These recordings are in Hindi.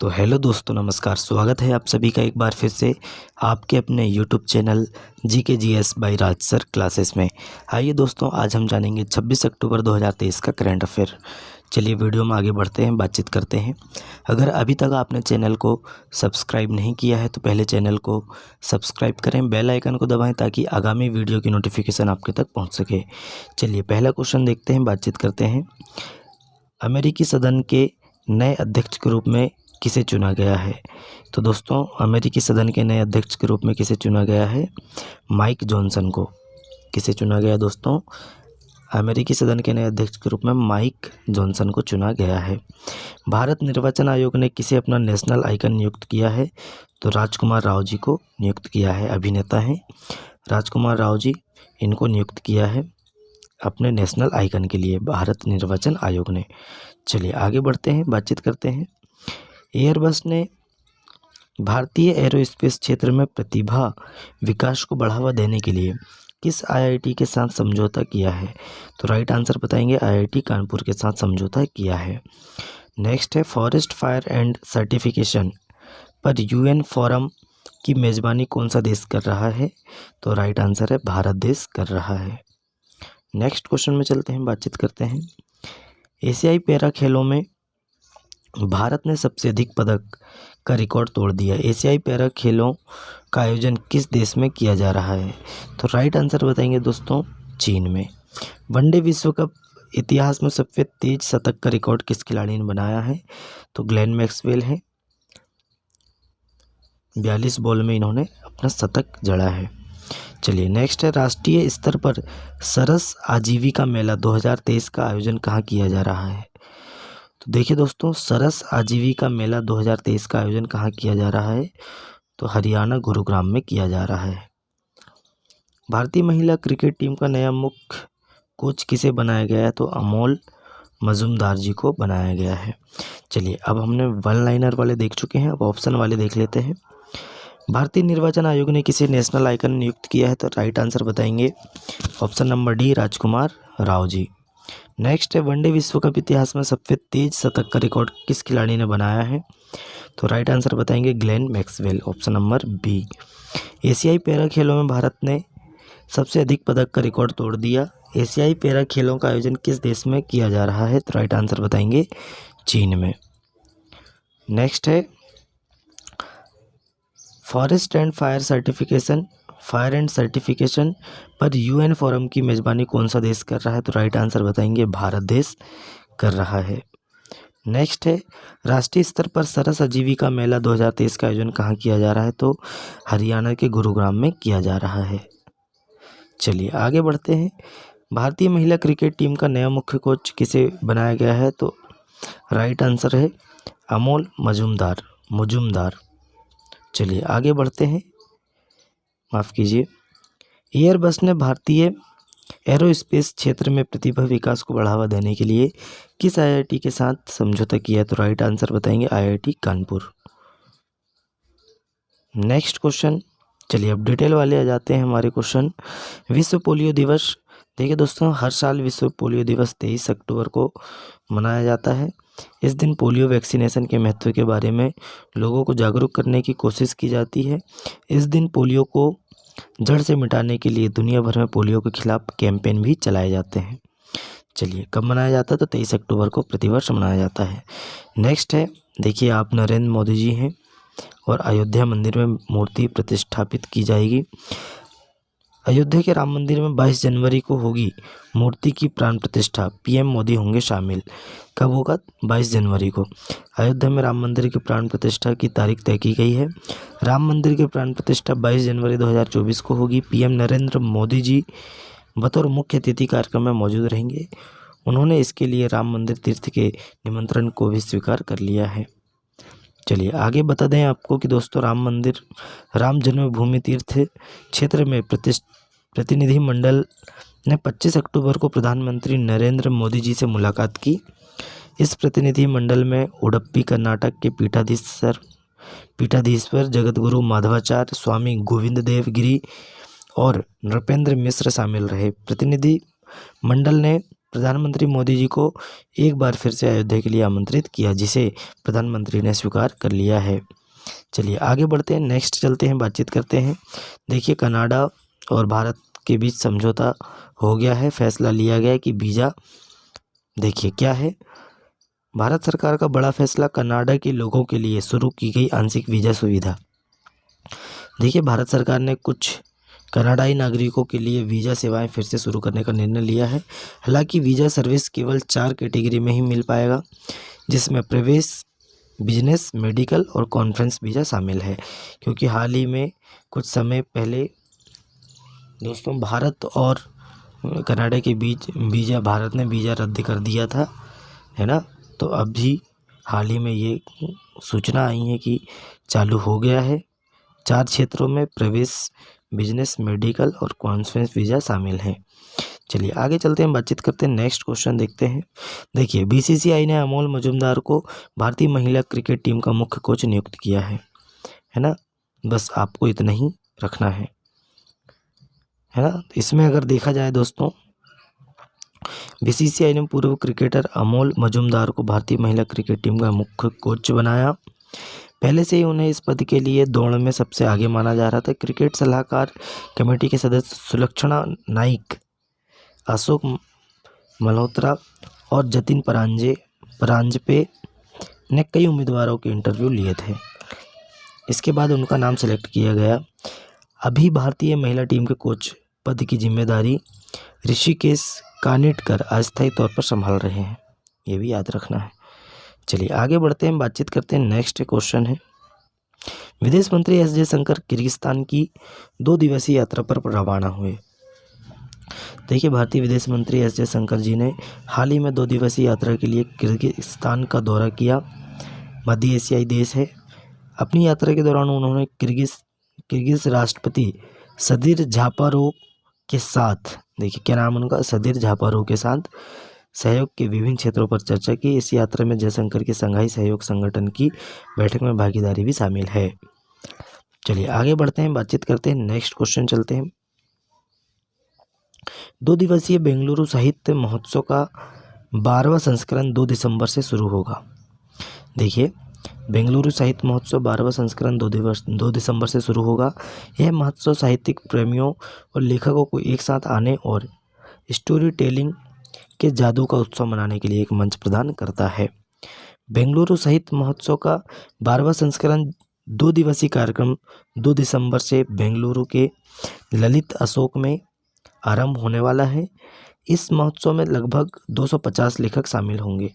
तो हेलो दोस्तों, नमस्कार। स्वागत है आप सभी का एक बार फिर से आपके अपने YouTube channel GK GS by Raj sir classes में। आइए दोस्तों, आज हम जानेंगे 26 अक्टूबर 2023 का करंट अफेयर। चलिए वीडियो में आगे बढ़ते हैं, बातचीत करते हैं। अगर अभी तक आपने चैनल को सब्सक्राइब नहीं किया है तो पहले चैनल को सब्सक्राइब करें, बेल आइकन को दबाएं ताकि आगामी वीडियो की नोटिफिकेशन आपके तक पहुँच सके। चलिए पहला क्वेश्चन देखते हैं, बातचीत करते हैं। अमेरिकी सदन के नए अध्यक्ष के रूप में किसे चुना गया है? तो दोस्तों, अमेरिकी सदन के नए अध्यक्ष के रूप में किसे चुना गया है? माइक जॉनसन को। किसे चुना गया दोस्तों? अमेरिकी सदन के नए अध्यक्ष के रूप में माइक जॉनसन को चुना गया है। भारत निर्वाचन आयोग ने किसे अपना नेशनल आइकन नियुक्त किया है? तो राजकुमार राव जी को नियुक्त किया है। अभिनेता हैं राजकुमार राव जी, इनको नियुक्त किया है अपने नेशनल आइकन के लिए भारत निर्वाचन आयोग ने। चलिए आगे बढ़ते हैं, बातचीत करते हैं। एयरबस ने भारतीय एरोस्पेस क्षेत्र में प्रतिभा विकास को बढ़ावा देने के लिए किस IIT के साथ समझौता किया है? तो राइट आंसर बताएंगे, IIT कानपुर के साथ समझौता किया है। नेक्स्ट है, फॉरेस्ट फायर एंड सर्टिफिकेशन पर UN फोरम की मेज़बानी कौन सा देश कर रहा है? तो राइट आंसर है, भारत देश कर रहा है। नेक्स्ट क्वेश्चन में चलते हैं, बातचीत करते हैं। एशियाई पैरा खेलों में भारत ने सबसे अधिक पदक का रिकॉर्ड तोड़ दिया। एशियाई पैरा खेलों का आयोजन किस देश में किया जा रहा है? तो राइट आंसर बताएंगे दोस्तों, चीन में। वनडे विश्व कप इतिहास में सबसे तेज शतक का रिकॉर्ड किस खिलाड़ी ने बनाया है? तो ग्लेन मैक्सवेल है। 42 बॉल में इन्होंने अपना शतक जड़ा है। चलिए नेक्स्ट है, राष्ट्रीय स्तर पर सरस आजीविका मेला 2023 का आयोजन कहाँ किया जा रहा है? तो देखिए दोस्तों, सरस आजीविका मेला 2023 का आयोजन कहाँ किया जा रहा है? तो हरियाणा गुरुग्राम में किया जा रहा है। भारतीय महिला क्रिकेट टीम का नया मुख्य कोच किसे बनाया गया है? तो अमोल मजूमदार जी को बनाया गया है। चलिए अब हमने वन लाइनर वाले देख चुके हैं, अब ऑप्शन वाले देख लेते हैं। भारतीय निर्वाचन आयोग ने किसे नेशनल आइकन नियुक्त किया है? तो राइट आंसर बताएंगे, ऑप्शन नंबर डी, राजकुमार राव जी। नेक्स्ट है, वनडे विश्व कप इतिहास में सबसे तेज शतक का रिकॉर्ड किस खिलाड़ी ने बनाया है? तो राइट आंसर बताएंगे, Glenn Maxwell, option number B. एशियाई पैरा खेलों में भारत ने सबसे अधिक पदक का रिकॉर्ड तोड़ दिया। एशियाई पैरा खेलों का आयोजन किस देश में किया जा रहा है? तो राइट आंसर बताएंगे, चीन में। नेक्स्ट है, forest and fire and certification पर UN फोरम की मेज़बानी कौन सा देश कर रहा है? तो राइट आंसर बताएंगे, भारत देश कर रहा है। नेक्स्ट है, राष्ट्रीय स्तर पर सरस आजीविका मेला 2023 का आयोजन कहाँ किया जा रहा है? तो हरियाणा के गुरुग्राम में किया जा रहा है। चलिए आगे बढ़ते हैं। भारतीय महिला क्रिकेट टीम का नया मुख्य कोच किसे बनाया गया है? तो राइट आंसर है, अमोल मजूमदार। चलिए आगे बढ़ते हैं, माफ़ कीजिए। एयरबस ने भारतीय एरोस्पेस क्षेत्र में प्रतिभा विकास को बढ़ावा देने के लिए किस IIT के साथ समझौता किया है? तो राइट आंसर बताएंगे, IIT कानपुर। नेक्स्ट क्वेश्चन, चलिए अब डिटेल वाले आ जाते हैं हमारे क्वेश्चन। विश्व पोलियो दिवस, देखिए दोस्तों, हर साल विश्व पोलियो दिवस 23 अक्टूबर को मनाया जाता है। इस दिन पोलियो वैक्सीनेशन के महत्व के बारे में लोगों को जागरूक करने की कोशिश की जाती है। इस दिन पोलियो को जड़ से मिटाने के लिए दुनिया भर में पोलियो के खिलाफ कैंपेन भी चलाए जाते हैं। चलिए कब मनाया जाता है? तो 23 अक्टूबर को प्रतिवर्ष मनाया जाता है। नेक्स्ट है, देखिए आप नरेंद्र मोदी जी हैं और अयोध्या मंदिर में मूर्ति प्रतिष्ठापित की जाएगी। अयोध्या के राम मंदिर में 22 जनवरी को होगी मूर्ति की प्राण प्रतिष्ठा। PM मोदी होंगे शामिल। कब होगा? 22 जनवरी को अयोध्या में राम मंदिर की प्राण प्रतिष्ठा की तारीख तय की गई है। राम मंदिर की प्राण प्रतिष्ठा 22 जनवरी 2024 को होगी। PM नरेंद्र मोदी जी बतौर मुख्य अतिथि कार्यक्रम में मौजूद रहेंगे। उन्होंने इसके लिए राम मंदिर तीर्थ के निमंत्रण को भी स्वीकार कर लिया है। चलिए आगे बता दें आपको कि दोस्तों, राम जन्मभूमि तीर्थ क्षेत्र में प्रतिनिधिमंडल ने 25 अक्टूबर को प्रधानमंत्री नरेंद्र मोदी जी से मुलाकात की। इस प्रतिनिधिमंडल में उडुपी कर्नाटक के पीठाधीश्वर जगतगुरु माधवाचार्य, स्वामी गोविंद देव गिरी और नृपेंद्र मिश्र शामिल रहे। प्रतिनिधि मंडल ने प्रधानमंत्री मोदी जी को एक बार फिर से अयोध्या के लिए आमंत्रित किया, जिसे प्रधानमंत्री ने स्वीकार कर लिया है। चलिए आगे बढ़ते हैं, नेक्स्ट चलते हैं, बातचीत करते हैं। देखिए, कनाडा और भारत के बीच समझौता हो गया है, फैसला लिया गया है कि वीज़ा, देखिए क्या है, भारत सरकार का बड़ा फैसला, कनाडा के लोगों के लिए शुरू की गई आंशिक वीज़ा सुविधा। देखिए, भारत सरकार ने कुछ कनाडाई नागरिकों के लिए वीज़ा सेवाएं फिर से शुरू करने का निर्णय लिया है। हालांकि वीज़ा सर्विस केवल 4 कैटेगरी में ही मिल पाएगा, जिसमें प्रवेश, बिजनेस, मेडिकल और कॉन्फ्रेंस वीज़ा शामिल है। क्योंकि हाल ही में कुछ समय पहले दोस्तों भारत और कनाडा के बीच भारत ने वीज़ा रद्द कर दिया था, है ना। तो अभी हाल ही में ये सूचना आई है कि चालू हो गया है। 4 क्षेत्रों में प्रवेश, बिजनेस, मेडिकल और कॉन्फ्रेंस वीज़ा शामिल हैं। चलिए आगे चलते हैं, बातचीत करते हैं, नेक्स्ट क्वेश्चन देखते हैं। देखिए, बीसीसीआई ने अमोल मजुमदार को भारतीय महिला क्रिकेट टीम का मुख्य कोच नियुक्त किया है ना। बस आपको इतना ही रखना है ना। इसमें अगर देखा जाए दोस्तों, बीसीसीआई ने पूर्व क्रिकेटर अमोल मजुमदार को भारतीय महिला क्रिकेट टीम का मुख्य कोच बनाया। पहले से ही उन्हें इस पद के लिए दौड़ में सबसे आगे माना जा रहा था। क्रिकेट सलाहकार कमेटी के सदस्य सुलक्षणा नाइक, अशोक मल्होत्रा और जतिन परांजपे ने कई उम्मीदवारों के इंटरव्यू लिए थे। इसके बाद उनका नाम सेलेक्ट किया गया। अभी भारतीय महिला टीम के कोच पद की जिम्मेदारी ऋषिकेश कानिटकर अस्थायी तौर पर संभाल रहे हैं, ये भी याद रखना है। चलिए आगे बढ़ते हैं, बातचीत करते हैं, नेक्स्ट क्वेश्चन है। विदेश मंत्री एस जयशंकर किर्गिस्तान की 2 दिवसीय यात्रा पर रवाना हुए। देखिए, भारतीय विदेश मंत्री एस जयशंकर जी ने हाल ही में 2 दिवसीय यात्रा के लिए किर्गिस्तान का दौरा किया। मध्य एशियाई देश है। अपनी यात्रा के दौरान उन्होंने किर्गिज राष्ट्रपति सदीर झापारोव के साथ, देखिए क्या नाम उनका, सदीर झापारोव के साथ सहयोग के विभिन्न क्षेत्रों पर चर्चा की। इस यात्रा में जयशंकर की संघाई सहयोग संगठन की बैठक में भागीदारी भी शामिल है। चलिए आगे बढ़ते हैं, बातचीत करते हैं, नेक्स्ट क्वेश्चन चलते हैं। 2 दिवसीय बेंगलुरु साहित्य महोत्सव का 12वां संस्करण 2 दिसंबर से शुरू होगा। देखिए, बेंगलुरु साहित्य महोत्सव 12वां संस्करण 2 दिसंबर से शुरू होगा। यह महोत्सव साहित्यिक प्रेमियों और लेखकों को एक साथ आने और स्टोरी टेलिंग के जादू का उत्सव मनाने के लिए एक मंच प्रदान करता है। बेंगलुरु साहित्य महोत्सव का 12वां संस्करण 2 दिवसीय कार्यक्रम 2 दिसंबर से बेंगलुरु के ललित अशोक में आरंभ होने वाला है। इस महोत्सव में लगभग 250 लेखक शामिल होंगे,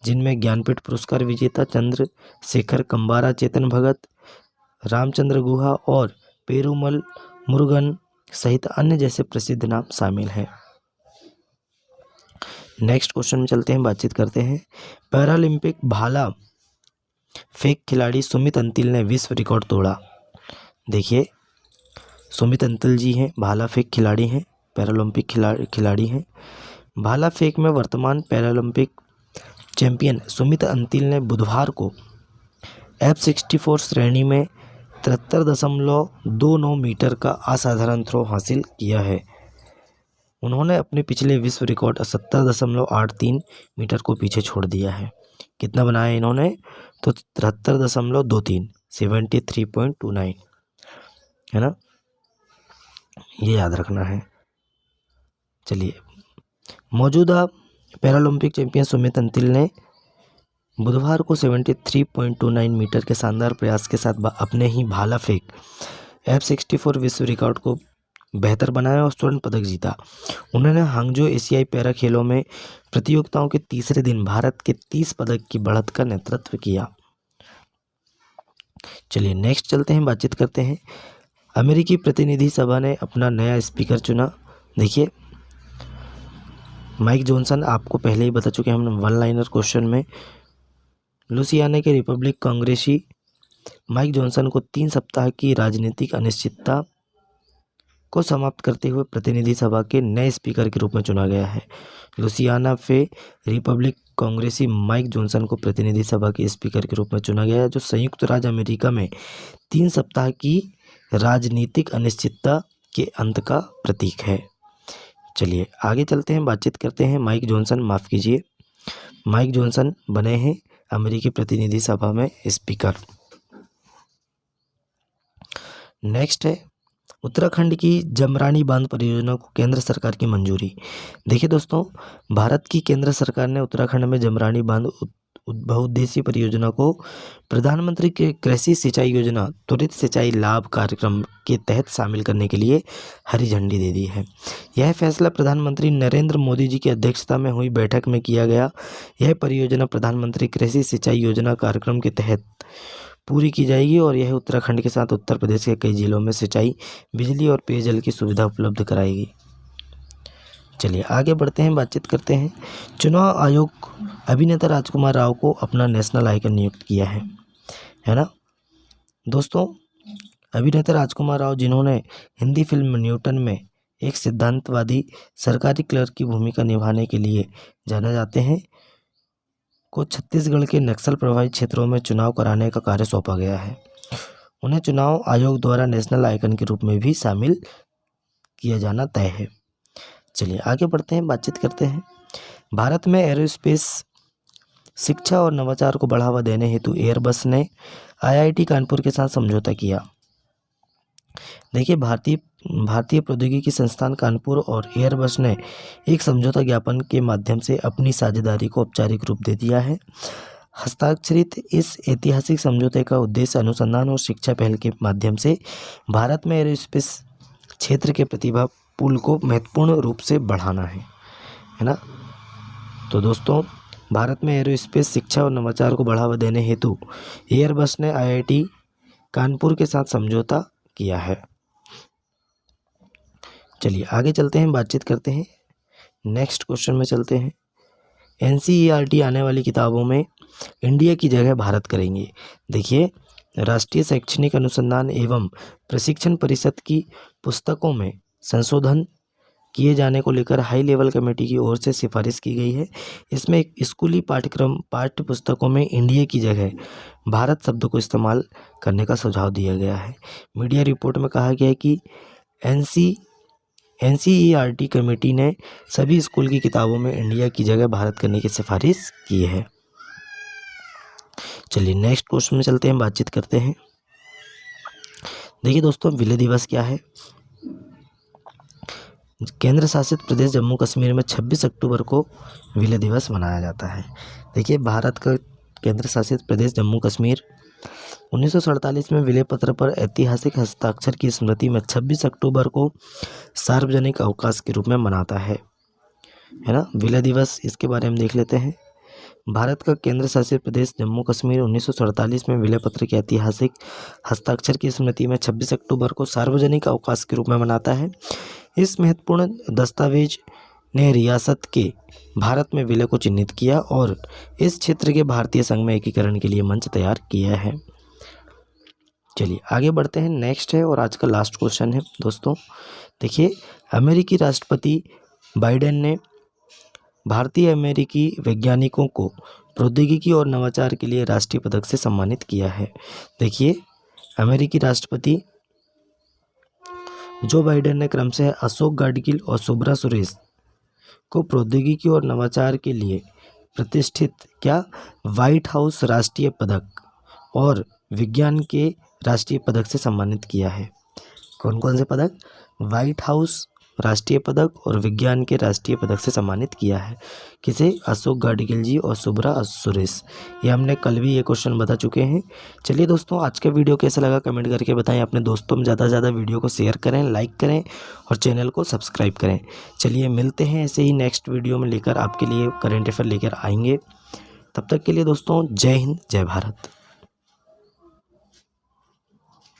जिनमें ज्ञानपीठ पुरस्कार विजेता चंद्रशेखर कंबारा, चेतन भगत, रामचंद्र गुहा और पेरुमल मुरुगन सहित अन्य जैसे प्रसिद्ध नाम शामिल हैं। नेक्स्ट क्वेश्चन में चलते हैं, बातचीत करते हैं। पैरालंपिक भाला फेंक खिलाड़ी सुमित अंतिल ने विश्व रिकॉर्ड तोड़ा। देखिए, सुमित अंतिल जी हैं, भाला फेंक खिलाड़ी हैं, पैरालंपिक खिलाड़ी हैं। भाला फेंक में वर्तमान पैरालंपिक चैंपियन सुमित अंतिल ने बुधवार को F64 श्रेणी में 73.29 मीटर का असाधारण थ्रो हासिल किया है। उन्होंने अपने पिछले विश्व रिकॉर्ड 70.83 मीटर को पीछे छोड़ दिया है। कितना बनाया इन्होंने, तो 73.23, 73.29, है ना, ये याद रखना है। चलिए, मौजूदा पैरालंपिक चैंपियन सुमित अंतिल ने बुधवार को 73.29 मीटर के शानदार प्रयास के साथ अपने ही भाला फेंक F64 विश्व रिकॉर्ड को बेहतर बनाया और स्वर्ण पदक जीता। उन्होंने हांगजो एशियाई पैरा खेलों में प्रतियोगिताओं के तीसरे दिन भारत के 30 पदक की बढ़त का नेतृत्व किया। चलिए नेक्स्ट चलते हैं, बातचीत करते हैं। अमेरिकी प्रतिनिधि सभा ने अपना नया स्पीकर चुना। देखिए, माइक जॉनसन, आपको पहले ही बता चुके हैं हम वन लाइनर क्वेश्चन में। लुसियाना के रिपब्लिक कांग्रेसी माइक जॉनसन को 3 सप्ताह की राजनीतिक अनिश्चितता को समाप्त करते हुए प्रतिनिधि सभा के नए स्पीकर के रूप में चुना गया है। लुसियाना से रिपब्लिक कांग्रेसी माइक जॉनसन को प्रतिनिधि सभा के स्पीकर के रूप में चुना गया है, जो संयुक्त राज्य अमेरिका में 3 सप्ताह की राजनीतिक अनिश्चितता के अंत का प्रतीक है। चलिए आगे चलते हैं, बातचीत करते हैं। माइक जॉनसन, माफ़ कीजिए, माइक जॉनसन बने हैं अमेरिकी प्रतिनिधि सभा में स्पीकर। नेक्स्ट है उत्तराखंड की जमरानी बांध परियोजना को केंद्र सरकार की मंजूरी। देखिए दोस्तों, भारत की केंद्र सरकार ने उत्तराखंड में जमरानी बांध बहुउद्देशीय परियोजना को प्रधानमंत्री के कृषि सिंचाई योजना त्वरित सिंचाई लाभ कार्यक्रम के तहत शामिल करने के लिए हरी झंडी दे दी है। यह फैसला प्रधानमंत्री नरेंद्र मोदी जी की अध्यक्षता में हुई बैठक में किया गया। यह परियोजना प्रधानमंत्री कृषि सिंचाई योजना कार्यक्रम के तहत पूरी की जाएगी और यह उत्तराखंड के साथ उत्तर प्रदेश के कई जिलों में सिंचाई, बिजली और पेयजल की सुविधा उपलब्ध कराएगी। चलिए आगे बढ़ते हैं, बातचीत करते हैं। चुनाव आयोग अभिनेता राजकुमार राव को अपना नेशनल आइकन नियुक्त किया है ना दोस्तों। अभिनेता राजकुमार राव, जिन्होंने हिंदी फिल्म न्यूटन में एक सिद्धांतवादी सरकारी क्लर्क की भूमिका निभाने के लिए जाने जाते हैं, को छत्तीसगढ़ के नक्सल प्रभावित क्षेत्रों में चुनाव कराने का कार्य सौंपा गया है। उन्हें चुनाव आयोग द्वारा नेशनल आइकन के रूप में भी शामिल किया जाना तय है। चलिए आगे बढ़ते हैं, बातचीत करते हैं। भारत में एरोस्पेस शिक्षा और नवाचार को बढ़ावा देने हेतु एयरबस ने IIT कानपुर के साथ समझौता किया। देखिए, भारतीय प्रौद्योगिकी संस्थान कानपुर और एयरबस ने एक समझौता ज्ञापन के माध्यम से अपनी साझेदारी को औपचारिक रूप दे दिया है। हस्ताक्षरित इस ऐतिहासिक समझौते का उद्देश्य अनुसंधान और शिक्षा पहल के माध्यम से भारत में एरोस्पेस क्षेत्र के प्रतिभा पूल को महत्वपूर्ण रूप से बढ़ाना है ना। तो दोस्तों, भारत में एरोस्पेस शिक्षा और नवाचार को बढ़ावा देने हेतु एयरबस ने IIT कानपुर के साथ समझौता किया है। चलिए आगे चलते हैं, बातचीत करते हैं। नेक्स्ट क्वेश्चन में चलते हैं। NCERT आने वाली किताबों में इंडिया की जगह भारत करेंगे। देखिए, राष्ट्रीय शैक्षणिक अनुसंधान एवं प्रशिक्षण परिषद की पुस्तकों में संशोधन किए जाने को लेकर हाई लेवल कमेटी की ओर से सिफारिश की गई है। इसमें स्कूली पाठ्य पुस्तकों में इंडिया की जगह भारत शब्द को इस्तेमाल करने का सुझाव दिया गया है। मीडिया रिपोर्ट में कहा गया है कि NCERT कमेटी ने सभी स्कूल की किताबों में इंडिया की जगह भारत करने की सिफारिश की है। चलिए नेक्स्ट क्वेश्चन में चलते हैं, बातचीत करते हैं। देखिए दोस्तों, विलय दिवस क्या है। केंद्र शासित प्रदेश जम्मू कश्मीर में 26 अक्टूबर को विलय दिवस मनाया जाता है। देखिए, भारत का केंद्र शासित प्रदेश जम्मू कश्मीर 1947 में विलय पत्र पर ऐतिहासिक हस्ताक्षर की स्मृति में 26 अक्टूबर को सार्वजनिक अवकाश के रूप में मनाता है ना। विलय दिवस, इसके बारे में देख लेते हैं। भारत का केंद्र शासित प्रदेश जम्मू कश्मीर 1947 में विलय पत्र के ऐतिहासिक हस्ताक्षर की स्मृति में 26 अक्टूबर को सार्वजनिक अवकाश के रूप में मनाता है। इस महत्वपूर्ण दस्तावेज ने रियासत के भारत में विलय को चिन्हित किया और इस क्षेत्र के भारतीय संघ में एकीकरण के लिए मंच तैयार किया है। चलिए आगे बढ़ते हैं। नेक्स्ट है और आज का लास्ट क्वेश्चन है दोस्तों। देखिए, अमेरिकी राष्ट्रपति बाइडेन ने भारतीय अमेरिकी वैज्ञानिकों को प्रौद्योगिकी और नवाचार के लिए राष्ट्रीय पदक से सम्मानित किया है। देखिए, अमेरिकी राष्ट्रपति जो बाइडेन ने क्रमशः अशोक गाडगिल और सुब्रा सुरेश को प्रौद्योगिकी और नवाचार के लिए प्रतिष्ठित व्हाइट हाउस राष्ट्रीय पदक और विज्ञान के राष्ट्रीय पदक से सम्मानित किया है। कौन कौन से पदक? व्हाइट हाउस राष्ट्रीय पदक और विज्ञान के राष्ट्रीय पदक से सम्मानित किया है। किसे? अशोक गाडगिल जी और सुब्रा सुरेश। ये हमने कल भी ये क्वेश्चन बता चुके हैं। चलिए दोस्तों, आज का वीडियो कैसा लगा कमेंट करके बताएं। अपने दोस्तों में ज़्यादा से ज़्यादा वीडियो को शेयर करें, लाइक करें और चैनल को सब्सक्राइब करें। चलिए मिलते हैं ऐसे ही नेक्स्ट वीडियो में लेकर आपके लिए करंट अफेयर लेकर आएंगे। तब तक के लिए दोस्तों, जय हिंद, जय भारत।